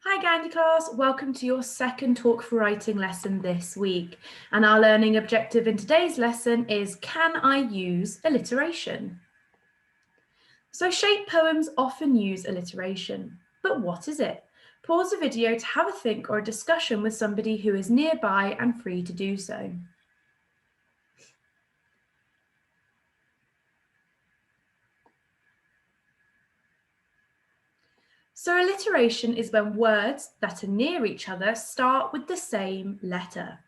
Hi Gandhi class, welcome to your second Talk for Writing lesson this week. And our learning objective in today's lesson is, can I use alliteration? So shape poems often use alliteration, but what is it? Pause the video to have a think or a discussion with somebody who is nearby and free to do so. So alliteration is when words that are near each other start with the same letter.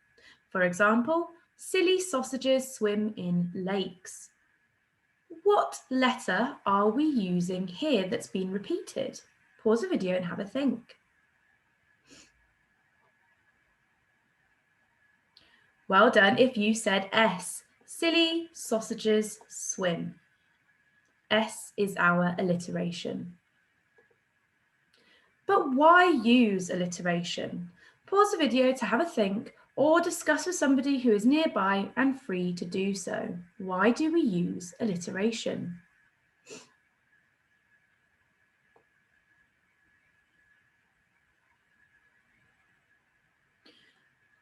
For example, silly sausages swim in lakes. What letter are we using here that's been repeated? Pause the video and have a think. Well done if you said S. Silly sausages swim. S is our alliteration. But why use alliteration? Pause the video to have a think or discuss with somebody who is nearby and free to do so. Why do we use alliteration?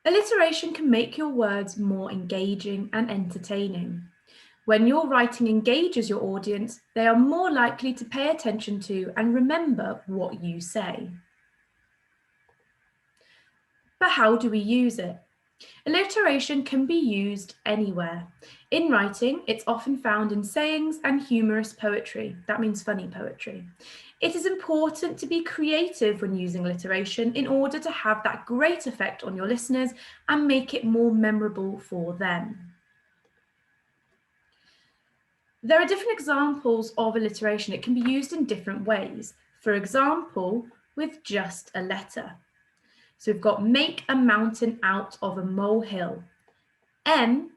Alliteration can make your words more engaging and entertaining. When your writing engages your audience, they are more likely to pay attention to and remember what you say. But how do we use it? Alliteration can be used anywhere. In writing, it's often found in sayings and humorous poetry. That means funny poetry. It is important to be creative when using alliteration in order to have that great effect on your listeners and make it more memorable for them. There are different examples of alliteration. It can be used in different ways. For example, with just a letter. So we've got make a mountain out of a molehill. M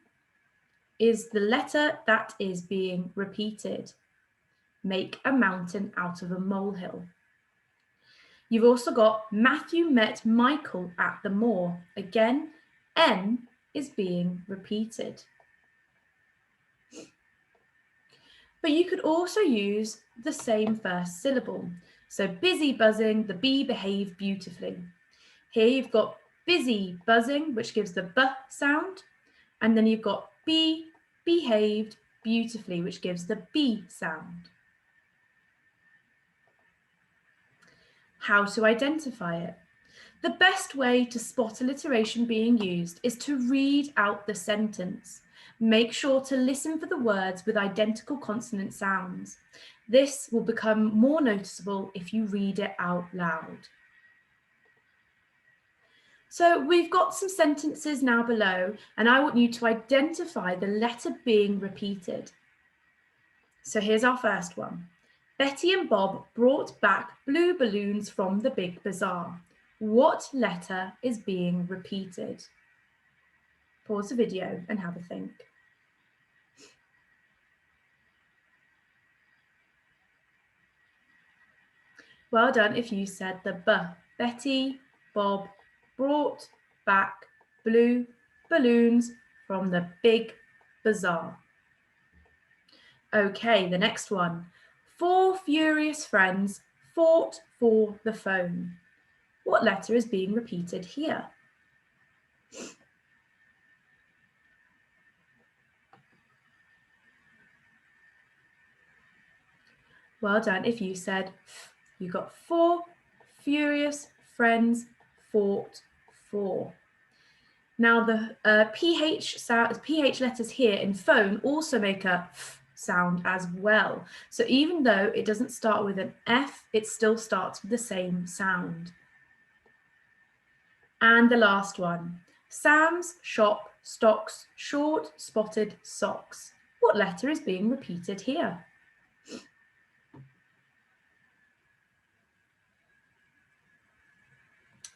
is the letter that is being repeated. Make a mountain out of a molehill. You've also got Matthew met Michael at the moor. Again, N is being repeated. But you could also use the same first syllable. So busy buzzing, the bee behaved beautifully. Here you've got busy buzzing, which gives the B sound. And then you've got bee behaved beautifully, which gives the B sound. How to identify it? The best way to spot alliteration being used is to read out the sentence. Make sure to listen for the words with identical consonant sounds. This will become more noticeable if you read it out loud. So we've got some sentences now below, and I want you to identify the letter being repeated. So here's our first one. Betty and Bob brought back blue balloons from the big bazaar. What letter is being repeated? Pause the video and have a think. Well done if you said the B. Betty, Bob brought back blue balloons from the big bazaar. Okay, the next one. 4 furious friends fought for the phone. What letter is being repeated here? Well done if you said F. You got 4 furious friends fought for. Now the PH letters here in phone also make a F sound as well. So even though it doesn't start with an F, it still starts with the same sound. And the last one, Sam's shop stocks short spotted socks. What letter is being repeated here?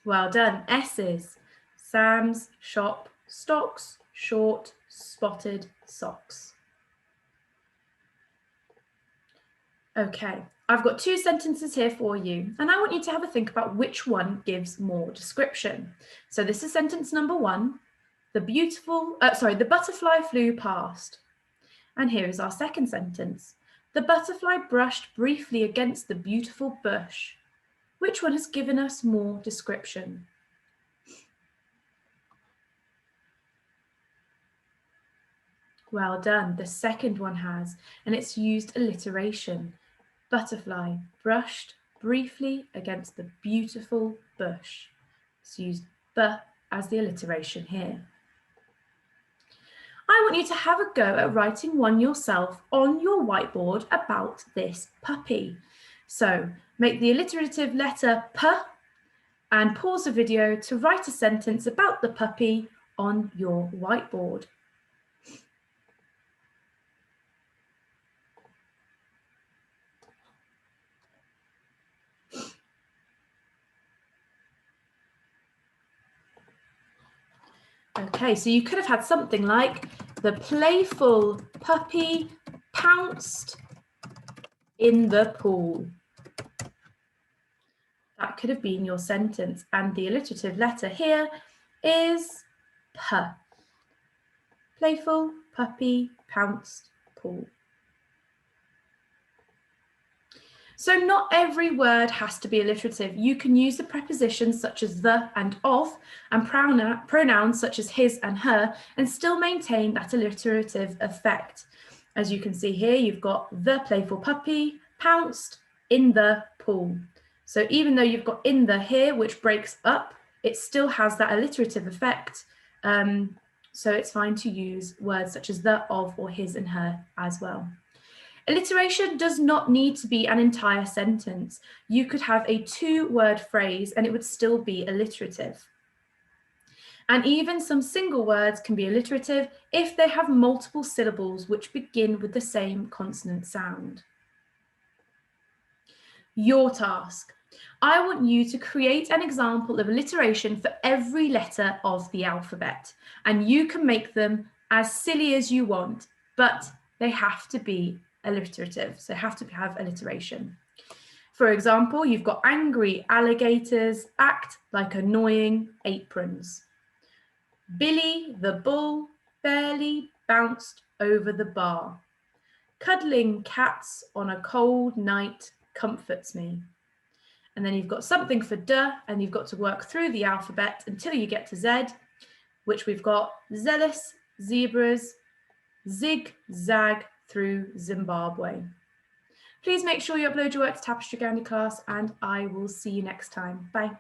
Well done, S's. Sam's shop stocks short spotted socks. Okay, I've got 2 sentences here for you, and I want you to have a think about which one gives more description. So this is sentence number 1. The butterfly flew past. And here is our second sentence. The butterfly brushed briefly against the beautiful bush. Which one has given us more description? Well done, the second one has, and it's used alliteration. Butterfly brushed briefly against the beautiful bush. It's used "b" as the alliteration here. I want you to have a go at writing one yourself on your whiteboard about this puppy. So make the alliterative letter P and pause the video to write a sentence about the puppy on your whiteboard. Okay, so you could have had something like, the playful puppy pounced in the pool. That could have been your sentence, and the alliterative letter here is P. Playful puppy pounced pool. So not every word has to be alliterative. You can use the prepositions such as the and of, and pronouns such as his and her, and still maintain that alliterative effect. As you can see here, you've got the playful puppy pounced in the pool. So even though you've got in the here, which breaks up, it still has that alliterative effect. So it's fine to use words such as the, of, or his and her as well. Alliteration does not need to be an entire sentence. You could have a 2-word phrase and it would still be alliterative. And even some single words can be alliterative if they have multiple syllables which begin with the same consonant sound. Your task. I want you to create an example of alliteration for every letter of the alphabet, and you can make them as silly as you want, but they have to be alliterative, so have to have alliteration. For example, you've got angry alligators act like annoying aprons. Billy the bull barely bounced over the bar. Cuddling cats on a cold night comforts me. And then you've got something for D, and you've got to work through the alphabet until you get to Z, which we've got zealous zebras, zig-zag through Zimbabwe. Please make sure you upload your work to Tapestry Gandhi class, and I will see you next time. Bye.